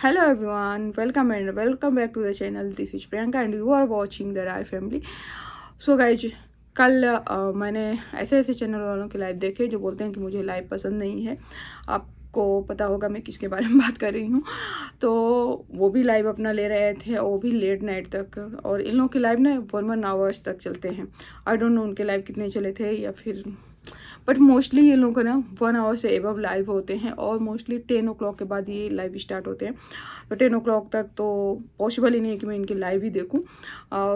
Hello everyone, welcome back to the channel. This is Priyanka and you are watching the Rai family. So guys, कल मैंने ऐसे ऐसे channel वालों के live देखे जो बोलते हैं कि मुझे लाइव पसंद नहीं है। आपको पता होगा मैं किसके बारे में बात कर रही हूँ। तो वो भी लाइव अपना ले रहे थे और वो भी लेट नाइट तक, और इन लोगों के लाइव ना 1 आवर्स तक चलते हैं। आई डोंट नो उनके लाइव कितने चले थे या फिर, बट मोस्टली ये लोग ना 1 आवर से एबव लाइव होते हैं और मोस्टली 10 o'clock के बाद ये लाइव स्टार्ट होते हैं। तो 10 o'clock तक तो पॉसिबल ही नहीं है कि मैं इनके लाइव ही देखूं।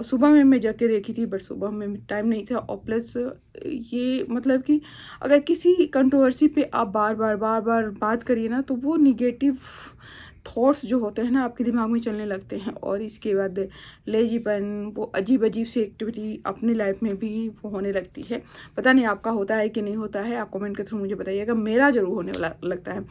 सुबह में मैं जग के देखी थी बट सुबह में टाइम नहीं था, और प्लस ये मतलब कि अगर किसी कंट्रोवर्सी पे आप बार बार बात करिए ना तो वो निगेटिव थॉट्स जो होते हैं ना आपके दिमाग में चलने लगते हैं, और इसके बाद लेजीपन, वो अजीब अजीब सी एक्टिविटी अपनी लाइफ में भी वो होने लगती है। पता नहीं आपका होता है कि नहीं होता है, आप कमेंट के थ्रू मुझे बताइएगा। मेरा ज़रूर होने वाला लगता है।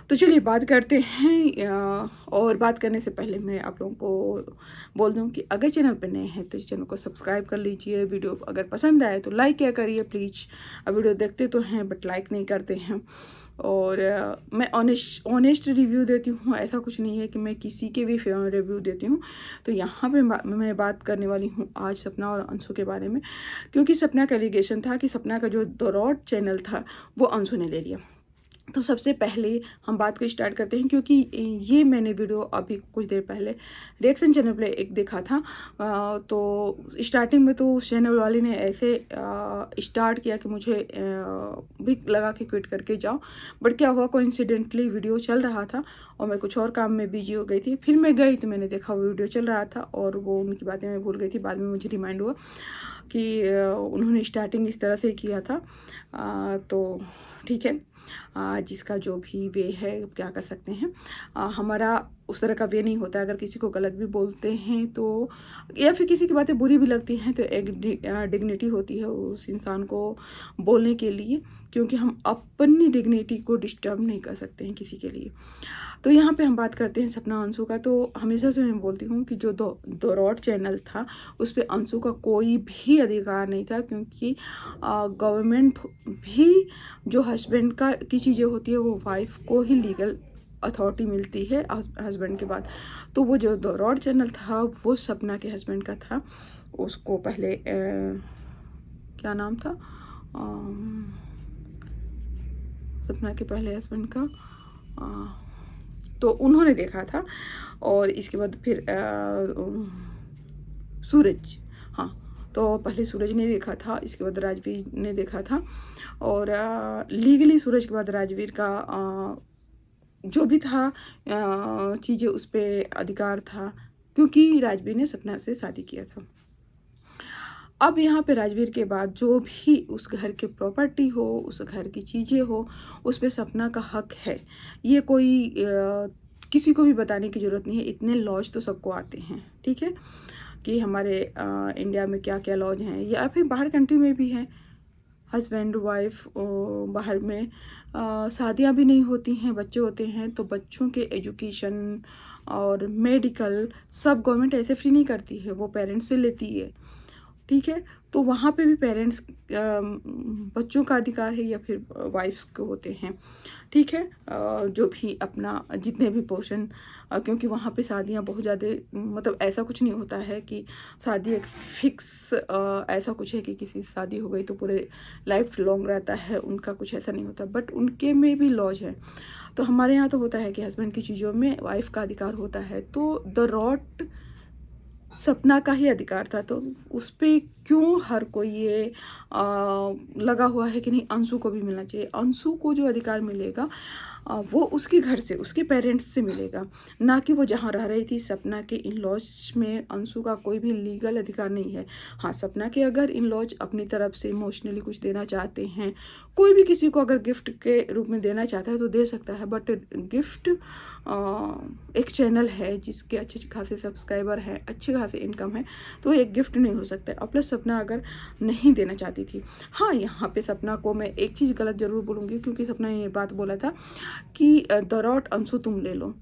तो चलिए बात करते हैं। और बात करने से पहले मैं आप लोगों को बोल दूं कि अगर चैनल पर नए हैं तो इस चैनल को सब्सक्राइब कर लीजिए। वीडियो अगर पसंद आए तो लाइक क्या करिए प्लीज़। वीडियो देखते तो हैं बट लाइक नहीं करते हैं। और मैं ऑनेस्ट रिव्यू देती हूँ, ऐसा कुछ नहीं है कि मैं किसी के भी रिव्यू देती हूँ। तो यहाँ पे मैं बात करने वाली हूँ आज सपना और अंशु के बारे में, क्योंकि सपना का एलिगेशन था कि सपना का जो द रॉड चैनल था वो अंशु ने ले लिया। तो सबसे पहले हम बात को स्टार्ट करते हैं, क्योंकि ये मैंने वीडियो अभी कुछ देर पहले रिएक्शन चैनल पे एक देखा था। तो स्टार्टिंग में तो उस चैनल वाले ने ऐसे स्टार्ट किया कि मुझे भी लगा कि क्विट करके जाओ, बट क्या हुआ, कोइंसिडेंटली वीडियो चल रहा था और मैं कुछ और काम में बिजी हो गई थी। फिर मैं गई तो मैंने देखा वो वीडियो चल रहा था और वो उनकी बातें मैं भूल गई थी। बाद में मुझे रिमाइंड हुआ कि उन्होंने स्टार्टिंग इस तरह से किया था। तो ठीक है, जिसका जो भी वे है क्या कर सकते हैं। हमारा उस तरह का वे नहीं होता। अगर किसी को गलत भी बोलते हैं तो, या फिर किसी की बातें बुरी भी लगती हैं तो एक डिग्निटी होती है उस इंसान को बोलने के लिए, क्योंकि हम अपनी डिग्निटी को डिस्टर्ब नहीं कर सकते हैं किसी के लिए। तो यहाँ पे हम बात करते हैं सपना अंशु का। तो हमेशा से मैं बोलती हूँ कि जो द रॉड चैनल था उस पर अंशु का कोई भी अधिकार नहीं था, क्योंकि गवर्नमेंट भी जो हस्बैंड का की चीज़ें होती है वो वाइफ को ही लीगल अथॉरिटी मिलती है हस्बैंड के बाद। तो वो जो द रॉड चैनल था वो सपना के हस्बैंड का था। उसको पहले क्या नाम था, सपना के पहले हस्बैंड का, तो उन्होंने देखा था। और इसके बाद फिर सूरज, हाँ, तो पहले सूरज ने देखा था, इसके बाद राजवीर ने देखा था। और लीगली सूरज के बाद राजवीर का जो भी था चीज़ें उस पर अधिकार था, क्योंकि राजवीर ने सपना से शादी किया था। अब यहाँ पे राजवीर के बाद जो भी उस घर की प्रॉपर्टी हो, उस घर की चीज़ें हो, उस पे सपना का हक है। ये कोई किसी को भी बताने की ज़रूरत नहीं है। इतने लॉज तो सबको आते हैं, ठीक है, कि हमारे इंडिया में क्या क्या लॉज हैं, या फिर बाहर कंट्री में भी हैं। हस्बैंड वाइफ बाहर में शादियाँ भी नहीं होती हैं, बच्चे होते हैं, तो बच्चों के एजुकेशन और मेडिकल सब गवर्नमेंट ऐसे फ्री नहीं करती है, वो पेरेंट्स से लेती है, ठीक है। तो वहाँ पे भी पेरेंट्स बच्चों का अधिकार है या फिर वाइफ्स को होते हैं, ठीक है। जो भी अपना जितने भी पोर्शन, क्योंकि वहाँ पे शादियाँ बहुत ज़्यादा, मतलब ऐसा कुछ नहीं होता है कि शादी एक फिक्स ऐसा कुछ है कि किसी से शादी हो गई तो पूरे लाइफ लॉन्ग रहता है, उनका कुछ ऐसा नहीं होता, बट उनके में भी लॉज है। तो हमारे यहाँ तो होता है कि हस्बैंड की चीज़ों में वाइफ का अधिकार होता है। तो द रॉड सपना का ही अधिकार था, तो उस पर क्यों हर कोई ये लगा हुआ है कि नहीं अंशु को भी मिलना चाहिए। अंशु को जो अधिकार मिलेगा वो उसके घर से, उसके पेरेंट्स से मिलेगा, ना कि वो जहाँ रह रही थी सपना के इन लॉज में अंशु का कोई भी लीगल अधिकार नहीं है। हाँ, सपना के अगर इन लॉज अपनी तरफ से इमोशनली कुछ देना चाहते हैं, कोई भी किसी को अगर गिफ्ट के रूप में देना चाहता है तो दे सकता है, बट गिफ्ट एक चैनल है जिसके अच्छे खासे सब्सक्राइबर हैं, अच्छे खासे इनकम है, तो एक गिफ्ट नहीं हो सकता है। और प्लस सपना अगर नहीं देना चाहती थी, हाँ, यहाँ पे सपना को मैं एक चीज़ गलत ज़रूर बोलूँगी, क्योंकि सपना ने ये बात बोला था कि द रॉड अंशु तुम ले लो।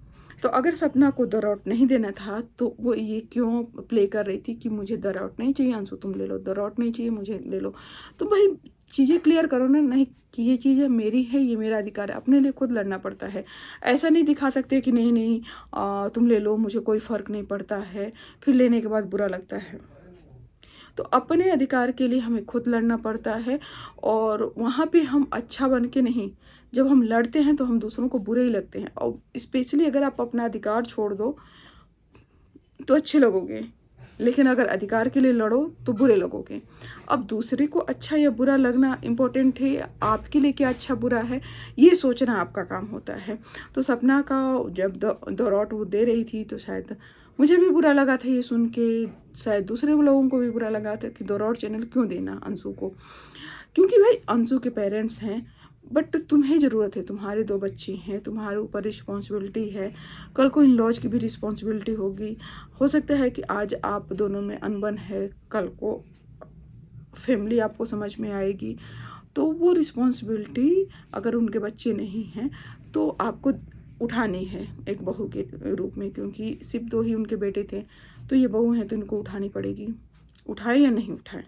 तो अगर सपना को द रॉड नहीं देना था तो वो ये क्यों प्ले कर रही थी कि मुझे द रॉड नहीं चाहिए, अंशु तुम ले लो, द रॉड नहीं चाहिए मुझे ले लो। तो भाई चीज़ें क्लियर करो ना, नहीं कि ये चीज़ें मेरी है, ये मेरा अधिकार है। अपने लिए खुद लड़ना पड़ता है। ऐसा नहीं दिखा सकते कि नहीं नहीं तुम ले लो, मुझे कोई फ़र्क नहीं पड़ता है, फिर लेने के बाद बुरा लगता है। तो अपने अधिकार के लिए हमें खुद लड़ना पड़ता है, और वहाँ पे हम अच्छा बन के नहीं, जब हम लड़ते हैं तो हम दूसरों को बुरे ही लगते हैं। और स्पेशली अगर आप अपना अधिकार छोड़ दो तो अच्छे लगोगे, लेकिन अगर अधिकार के लिए लड़ो तो बुरे लगोगे। अब दूसरे को अच्छा या बुरा लगना इम्पोर्टेंट है, आपके लिए क्या अच्छा बुरा है ये सोचना आपका काम होता है। तो सपना का जब दौराट वो दे रही थी तो शायद मुझे भी बुरा लगा था ये सुन के, शायद दूसरे लोगों को भी बुरा लगा था कि दौराट चैनल क्यों देना अंशु को, क्योंकि भाई अंशु के पेरेंट्स हैं, बट तुम्हें ज़रूरत है, तुम्हारे 2 बच्चे हैं, तुम्हारे ऊपर रिस्पॉन्सिबिलिटी है, कल को इन लॉज की भी रिस्पॉन्सिबिलिटी होगी। हो सकता है कि आज आप दोनों में अनबन है, कल को फैमिली आपको समझ में आएगी, तो वो रिस्पॉन्सिबिलिटी अगर उनके बच्चे नहीं हैं तो आपको उठानी है एक बहू के रूप में, क्योंकि सिर्फ 2 ही उनके बेटे थे, तो ये बहू हैं तो इनको उठानी पड़ेगी। उठाए या नहीं उठाए,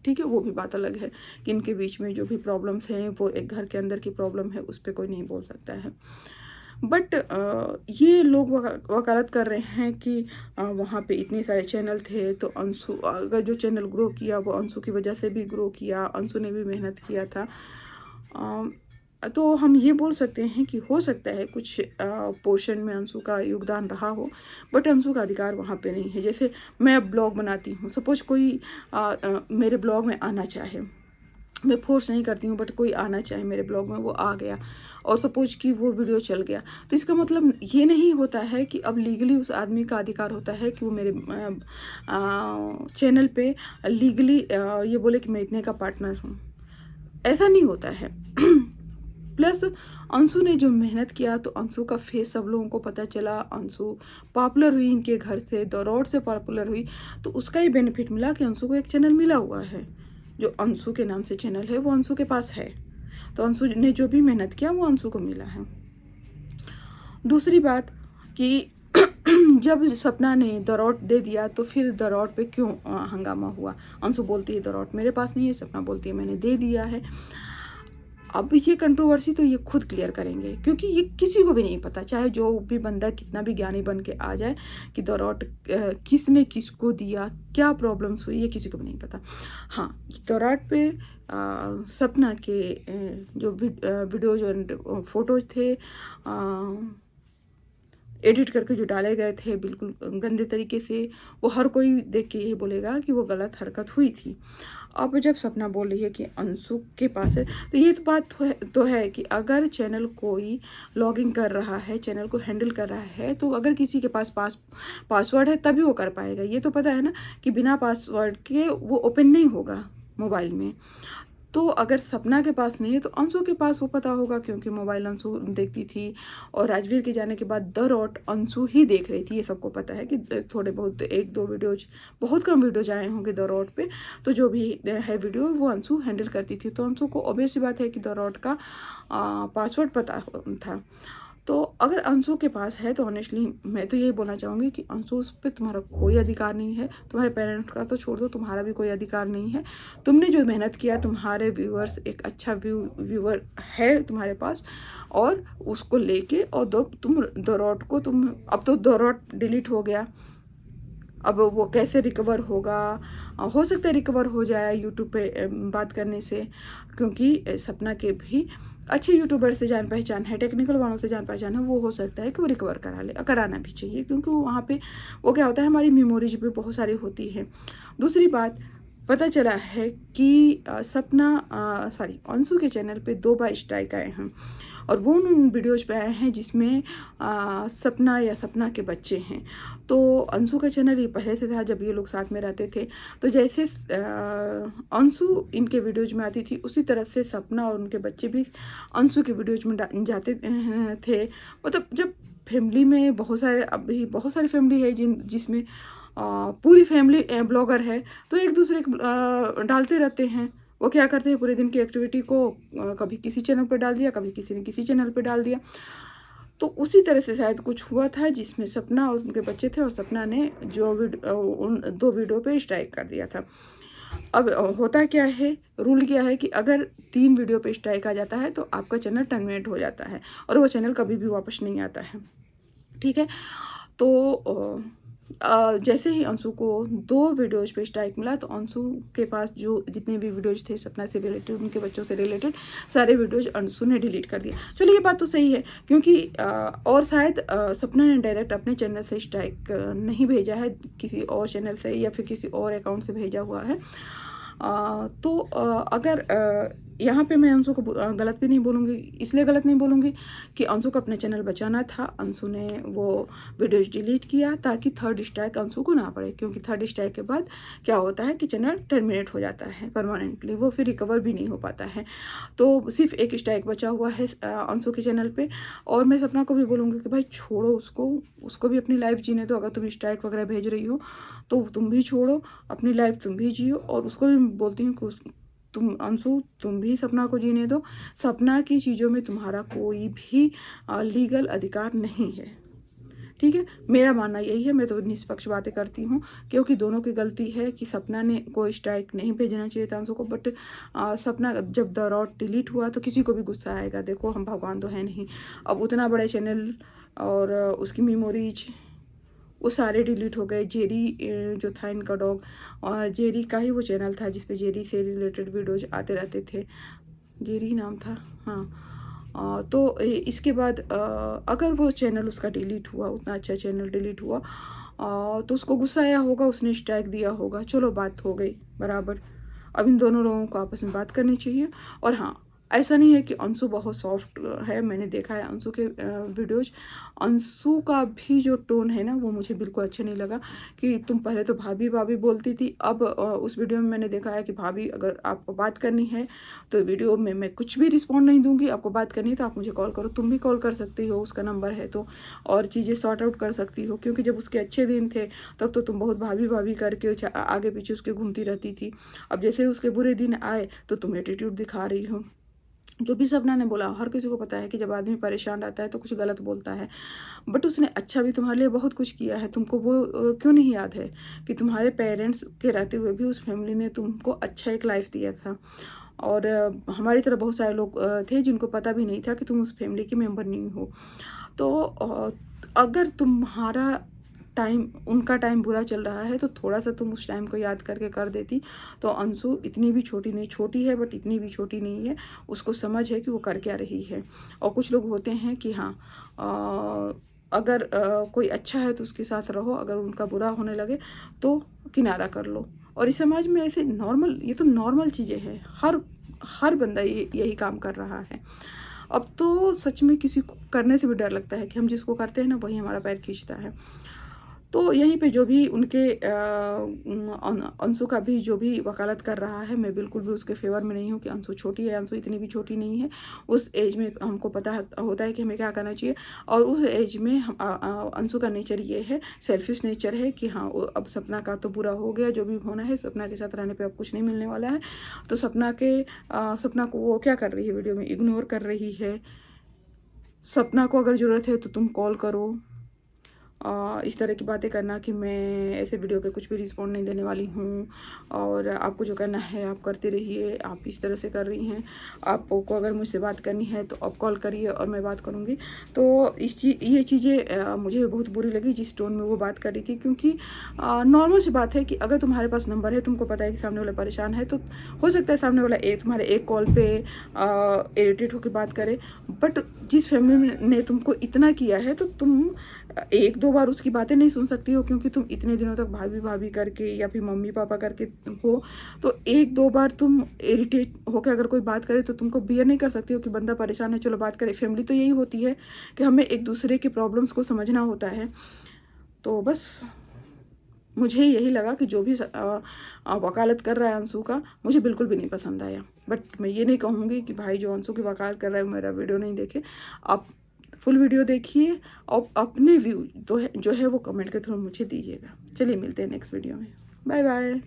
ठीक है, वो भी बात अलग है कि इनके बीच में जो भी प्रॉब्लम्स हैं वो एक घर के अंदर की प्रॉब्लम है, उस पर कोई नहीं बोल सकता है। बट ये लोग वकालत कर रहे हैं कि वहाँ पे इतने सारे चैनल थे, तो अंशु अगर जो चैनल ग्रो किया वो अंशु की वजह से भी ग्रो किया, अंशु ने भी मेहनत किया था। तो हम ये बोल सकते हैं कि हो सकता है कुछ पोर्शन में अंशु का योगदान रहा हो, बट अंशु का अधिकार वहाँ पे नहीं है। जैसे मैं अब ब्लॉग बनाती हूँ, सपोज कोई मेरे ब्लॉग में आना चाहे, मैं फोर्स नहीं करती हूँ, बट कोई आना चाहे मेरे ब्लॉग में, वो आ गया और सपोज कि वो वीडियो चल गया, तो इसका मतलब ये नहीं होता है कि अब लीगली उस आदमी का अधिकार होता है कि वो मेरे चैनल पे लीगली ये बोले कि मैं इतने का पार्टनर हूँ। ऐसा नहीं होता है। प्लस अंशु ने जो मेहनत किया, तो अंशु का फेस सब लोगों को पता चला, अंशु पॉपुलर हुई, इनके घर से दौराट से पॉपुलर हुई, तो उसका ही बेनिफिट मिला कि अंशु को एक चैनल मिला हुआ है, जो अंशु के नाम से चैनल है वो अंशु के पास है, तो अंशु ने जो भी मेहनत किया वो अंशु को मिला है। दूसरी बात कि जब सपना ने दौराट दे दिया तो फिर दौराट पे क्यों हंगामा हुआ। अंशु बोलती है दौराट मेरे पास नहीं है, सपना बोलती है मैंने दे दिया है। अब ये कंट्रोवर्सी तो ये खुद क्लियर करेंगे, क्योंकि ये किसी को भी नहीं पता, चाहे जो भी बंदा कितना भी ज्ञानी बन के आ जाए, कि दौराट किसने किसको दिया, क्या प्रॉब्लम्स हुई, ये किसी को भी नहीं पता। हाँ, दौराट पे सपना के जो वीडियोज और फोटोज थे एडिट करके जो डाले गए थे बिल्कुल गंदे तरीके से, वो हर कोई देख के यही बोलेगा कि वो गलत हरकत हुई थी। अब जब सपना बोल रही है कि अंशु के पास है, तो ये तो बात तो है कि अगर चैनल कोई लॉगिंग कर रहा है, चैनल को हैंडल कर रहा है, तो अगर किसी के पास पासवर्ड है तभी वो कर पाएगा। ये तो पता है ना कि बिना पासवर्ड के वो ओपन नहीं होगा मोबाइल में। तो अगर सपना के पास नहीं है तो अंशु के पास वो पता होगा, क्योंकि मोबाइल अंशु देखती थी, और राजवीर के जाने के बाद दौराट अंशु ही देख रही थी। ये सबको पता है कि थोड़े बहुत 1-2 वीडियोज, बहुत कम वीडियोज आए होंगे दौराट पे, तो जो भी है वीडियो वो अंशु हैंडल करती थी। तो अंशु को ऑब्वियस सी बात है कि दौराट का पासवर्ड पता था। तो अगर अंशु के पास है तो ऑनेस्टली मैं तो यही बोलना चाहूँगी कि अंशु उस पर तुम्हारा कोई अधिकार नहीं है। तुम्हारे पेरेंट्स का तो छोड़ दो, तुम्हारा भी कोई अधिकार नहीं है। तुमने जो मेहनत किया, तुम्हारे व्यूअर्स, एक अच्छा व्यूअर है तुम्हारे पास, और उसको लेके और तुम दौराट को अब तो दौराट डिलीट हो गया, अब वो कैसे रिकवर होगा, हो सकता है रिकवर हो जाए यूट्यूब पे बात करने से, क्योंकि सपना के भी अच्छे यूट्यूबर से जान पहचान है, टेक्निकल वालों से जान पहचान है, वो हो सकता है कि वो रिकवर करा ले, कराना भी चाहिए, क्योंकि वहाँ पे वो क्या होता है, हमारी मेमोरीज भी बहुत सारी होती है। दूसरी बात, पता चला है कि अंशु के चैनल पे 2 बार स्ट्राइक आए हैं, और वो उन वीडियोज पे आए हैं जिसमें सपना या सपना के बच्चे हैं। तो अंशु का चैनल ये पहले से था जब ये लोग साथ में रहते थे, तो जैसे अंशु इनके वीडियोज में आती थी, उसी तरह से सपना और उनके बच्चे भी अंशु के वीडियोज में जाते थे। मतलब जब फैमिली में अभी बहुत सारी फैमिली है जिसमें पूरी फैमिली ब्लॉगर है, तो एक दूसरे को डालते रहते हैं। वो क्या करते हैं, पूरे दिन की एक्टिविटी को कभी किसी चैनल पर डाल दिया, कभी किसी ने किसी चैनल पर डाल दिया। तो उसी तरह से शायद कुछ हुआ था जिसमें सपना और उनके बच्चे थे, और सपना ने उन 2 वीडियो पे स्ट्राइक कर दिया था। अब होता क्या है, रूल क्या है कि अगर 3 वीडियो पे स्ट्राइक आ जाता है तो आपका चैनल टर्मिनेट हो जाता है और वो चैनल कभी भी वापस नहीं आता है। ठीक है, तो जैसे ही अंशु को 2 वीडियोज़ पे स्ट्राइक मिला तो अंशु के पास जो जितने भी वीडियोज़ थे सपना से रिलेटेड, उनके बच्चों से रिलेटेड सारे वीडियोज़ अंशु ने डिलीट कर दिया। चलो ये बात तो सही है, क्योंकि और शायद सपना ने डायरेक्ट अपने चैनल से स्ट्राइक नहीं भेजा है, किसी और चैनल से या फिर किसी और अकाउंट से भेजा हुआ है। तो अगर यहाँ पे मैं अंशु को गलत भी नहीं बोलूँगी, इसलिए गलत नहीं बोलूँगी कि अंशु को अपना चैनल बचाना था। अंशु ने वो वीडियोज डिलीट किया ताकि 3rd स्ट्राइक अंशु को ना पड़े, क्योंकि 3rd स्ट्राइक के बाद क्या होता है कि चैनल टर्मिनेट हो जाता है परमानेंटली, वो फिर रिकवर भी नहीं हो पाता है। तो सिर्फ 1 स्ट्राइक बचा हुआ है अंशु के चैनल पे। और मैं सपना को भी बोलूँगी कि भाई छोड़ो उसको भी अपनी लाइफ जीने दो। अगर तुम स्ट्राइक वगैरह भेज रही हो तो तुम भी छोड़ो, अपनी लाइफ तुम भी जियो। और उसको भी बोलती हूँ कि तुम अंशु तुम भी सपना को जीने दो। सपना की चीज़ों में तुम्हारा कोई भी लीगल अधिकार नहीं है। ठीक है, मेरा मानना यही है। मैं तो निष्पक्ष बातें करती हूँ, क्योंकि दोनों की गलती है कि सपना ने कोई स्ट्राइक नहीं भेजना चाहिए था अंशु को, बट सपना जब द रॉड डिलीट हुआ तो किसी को भी गुस्सा आएगा। देखो हम भगवान तो है नहीं, अब उतना बड़ा चैनल और उसकी मेमोरीज वो सारे डिलीट हो गए। जेरी जो था इनका डॉग, और जेरी का ही वो चैनल था जिसपे जेरी से रिलेटेड वीडियोज आते रहते थे, जेरी नाम था, हाँ। तो इसके बाद अगर वो चैनल उसका डिलीट हुआ, उतना अच्छा चैनल डिलीट हुआ, तो उसको गुस्सा आया होगा, उसने स्ट्राइक दिया होगा। चलो बात हो गई बराबर। अब इन दोनों लोगों को आपस में बात करनी चाहिए। और हाँ, ऐसा नहीं है कि अंशु बहुत सॉफ्ट है, मैंने देखा है अंशु के वीडियोज। अंशु का भी जो टोन है ना वो मुझे बिल्कुल अच्छा नहीं लगा, कि तुम पहले तो भाभी भाभी बोलती थी, अब उस वीडियो में मैंने देखा है कि भाभी अगर आपको बात करनी है तो वीडियो में मैं कुछ भी रिस्पॉन्ड नहीं दूंगी, आपको बात करनी है तो आप मुझे कॉल करो। तुम भी कॉल कर सकती हो, उसका नंबर है तो, और चीज़ें सॉर्ट आउट कर सकती हो। क्योंकि जब उसके अच्छे दिन थे तब तो तुम बहुत भाभी भाभी करके आगे पीछे उसके घूमती रहती थी। अब जैसे उसके बुरे दिन आए तो तुम एटीट्यूड दिखा रही हो। जो भी सपना ने बोला, हर किसी को पता है कि जब आदमी परेशान रहता है तो कुछ गलत बोलता है, बट उसने अच्छा भी तुम्हारे लिए बहुत कुछ किया है। तुमको वो क्यों नहीं याद है कि तुम्हारे पेरेंट्स के रहते हुए भी उस फैमिली ने तुमको अच्छा एक लाइफ दिया था। और हमारी तरह बहुत सारे लोग थे जिनको पता भी नहीं था कि तुम उस फैमिली के मेंबर नहीं हो। तो अगर तुम्हारा उनका टाइम बुरा चल रहा है तो थोड़ा सा तुम उस टाइम को याद करके कर देती तो अंशु इतनी भी छोटी नहीं, छोटी है बट इतनी भी छोटी नहीं है, उसको समझ है कि वो कर क्या रही है। और कुछ लोग होते हैं कि हाँ, अगर कोई अच्छा है तो उसके साथ रहो, अगर उनका बुरा होने लगे तो किनारा कर लो। और इस समाज में ऐसे नॉर्मल, ये तो नॉर्मल चीज़ें हैं, हर बंदा यही काम कर रहा है। अब तो सच में किसी को करने से भी डर लगता है कि हम जिसको करते हैं ना वही हमारा पैर खींचता है। तो यहीं पे जो भी उनके अंशु का भी जो भी वकालत कर रहा है, मैं बिल्कुल भी उसके फेवर में नहीं हूँ कि अंशु छोटी है। अंशु इतनी भी छोटी नहीं है। उस एज में हमको पता होता है कि हमें क्या करना चाहिए। और उस एज में अंशु का नेचर ये है, सेल्फिश नेचर है कि हाँ अब सपना का तो बुरा हो गया, जो भी होना है सपना के साथ रहने पर अब कुछ नहीं मिलने वाला है। तो सपना को वो क्या कर रही है, वीडियो में इग्नोर कर रही है। सपना को अगर ज़रूरत है तो तुम कॉल करो। इस तरह की बातें करना कि मैं ऐसे वीडियो पे कुछ भी रिस्पॉन्ड नहीं देने वाली हूँ, और आपको जो करना है आप करते रहिए, आप इस तरह से कर रही हैं। आपको अगर मुझसे बात करनी है तो आप कॉल करिए और मैं बात करूँगी। तो ये चीज़ें मुझे बहुत बुरी लगी जिस टोन में वो बात कर रही थी, क्योंकि नॉर्मल सी बात है कि अगर तुम्हारे पास नंबर है, तुमको पता है कि सामने वाला परेशान है, तो हो सकता है सामने वाला तुम्हारे एक कॉल पे इरिटेट होकर बात करे। बट जिस फैमिली ने तुमको इतना किया है तो तुम 1-2 बार उसकी बातें नहीं सुन सकती हो, क्योंकि तुम इतने दिनों तक भाभी भाभी करके या फिर मम्मी पापा करके हो। तो 1-2 बार तुम इरिटेट होकर अगर कोई बात करे तो तुमको बियर नहीं कर सकती हो कि बंदा परेशान है, चलो बात करें। फैमिली तो यही होती है कि हमें एक दूसरे के प्रॉब्लम्स को समझना होता है। तो बस मुझे यही लगा कि जो भी वकालत कर रहा है अंशु का, मुझे बिल्कुल भी नहीं पसंद आया। बट मैं ये नहीं कहूँगी कि भाई जो अंशु की वकालत कर रहा है मेरा वीडियो नहीं देखे। आप फुल वीडियो देखिए और अपने व्यू जो है वो कमेंट के थ्रू मुझे दीजिएगा। चलिए मिलते हैं नेक्स्ट वीडियो में। Bye bye.